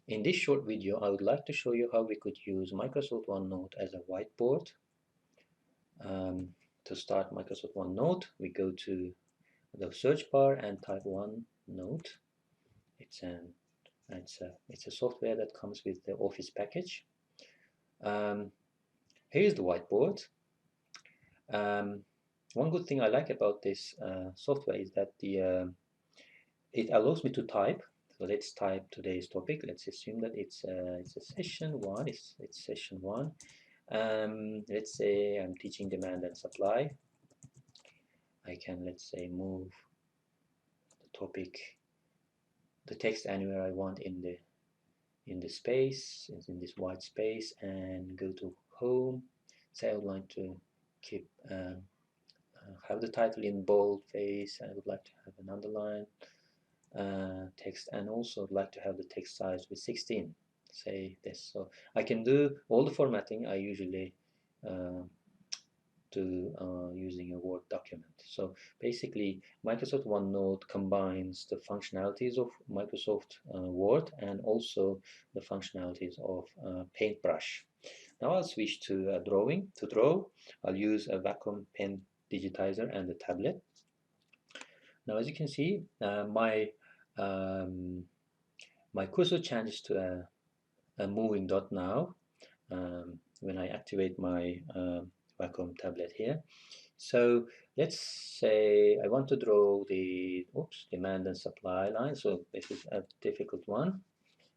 In this short video, I would like to show you how we could use Microsoft OneNote as a whiteboard. To start Microsoft OneNote, we go to the search bar and type OneNote. It's a software that comes with the Office package. Here's the whiteboard. One good thing I like about this software is that it allows me to type. So let's type today's topic. Let's assume that it's a session one. It's session one. Let's say I'm teaching demand and supply. I can, let's say, move the topic, the text anywhere I want in the space, in this white space, and go to home. Say I would like to keep have the title in boldface. I would like to have an underline text, and also like to have the text size with 16. Say this. So I can do all the formatting I usually do using a Word document. So basically, Microsoft OneNote combines the functionalities of Microsoft Word and also the functionalities of Paintbrush. Now I'll switch to drawing. To draw, I'll use a vacuum pen digitizer and a tablet. Now, as you can see, my cursor changes to a moving dot now when I activate my Wacom tablet here. So let's say I want to draw the demand and supply line. So this is a difficult one.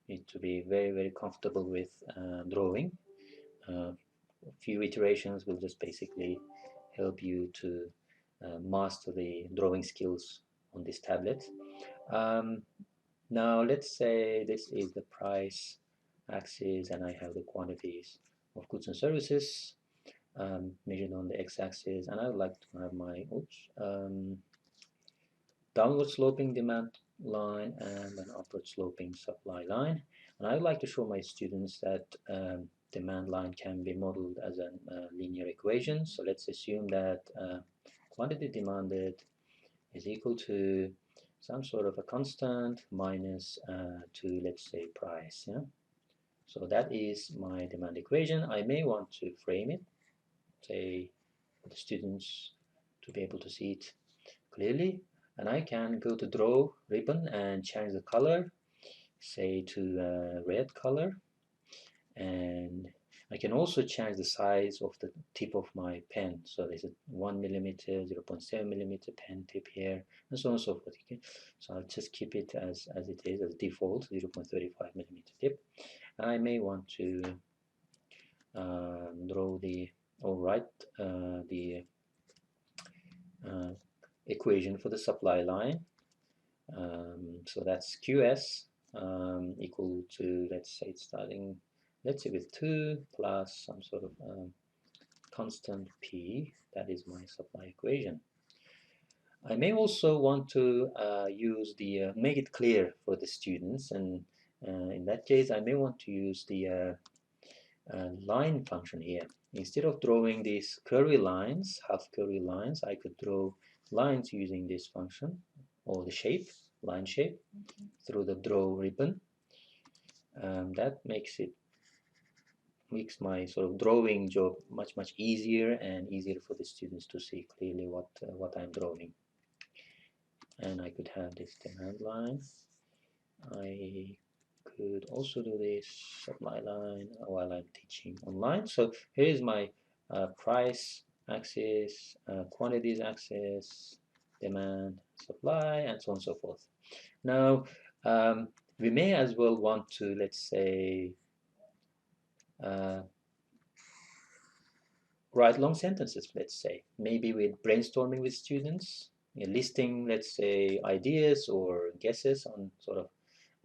Need to be very comfortable with drawing. A few iterations will just basically help you to master the drawing skills on this tablet. Now let's say this is the price axis and I have the quantities of goods and services measured on the x-axis, and I would like to have my downward sloping demand line and an upward sloping supply line. And I would like to show my students that demand line can be modeled as a linear equation. So let's assume that quantity demanded is equal to some sort of a constant minus to, let's say, price. Yeah? So that is my demand equation. I may want to frame it, say, for the students to be able to see it clearly. And I can go to draw ribbon and change the color, say to red color. And I can also change the size of the tip of my pen. So there's a 1 millimeter, 0.7 millimeter pen tip here, and so on and so forth. Okay? So I'll just keep it as it is, as default, 0.35 millimeter tip. And I may want to draw the, or write the equation for the supply line. So that's QS equal to, let's say it's starting, let's say with 2 plus some sort of constant P. That is my supply equation. I may also want to use the, make it clear for the students, and in that case I may want to use the line function here. Instead of drawing these curvy lines, half curvy lines, I could draw lines using this function, or the shape, line shape, through the draw ribbon. That makes my sort of drawing job much easier, and easier for the students to see clearly what I'm drawing. And I could have this demand line. I could also do this supply line while I'm teaching online. So here is my price axis, quantities axis, demand, supply, and so on and so forth. Now, we may as well want to, let's say, write long sentences, let's say, maybe with brainstorming with students, listing, let's say, ideas or guesses on sort of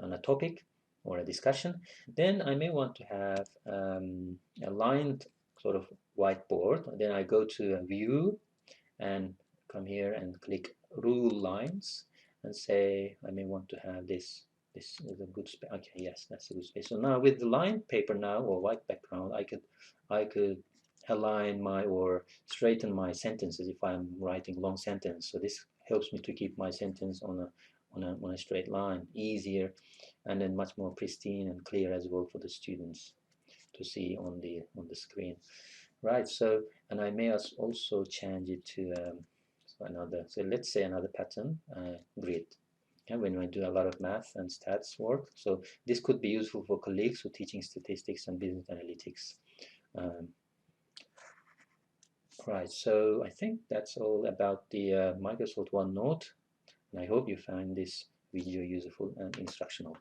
on a topic or a discussion. Then I may want to have a lined sort of whiteboard. Then I go to view and come here and click rule lines and say I may want to have this is a good space. Okay, yes, that's a good space. So now with the lined paper now, or white background, I could align my, or straighten my sentences if I'm writing long sentence. So this helps me to keep my sentence on a straight line, easier, and then much more pristine and clear as well for the students to see on the screen. Right. So, and I may also change it to another. So let's say another pattern, grid. Yeah, when I do a lot of math and stats work. So this could be useful for colleagues who are teaching statistics and business analytics. Right, so I think that's all about the Microsoft OneNote, and I hope you find this video useful and instructional.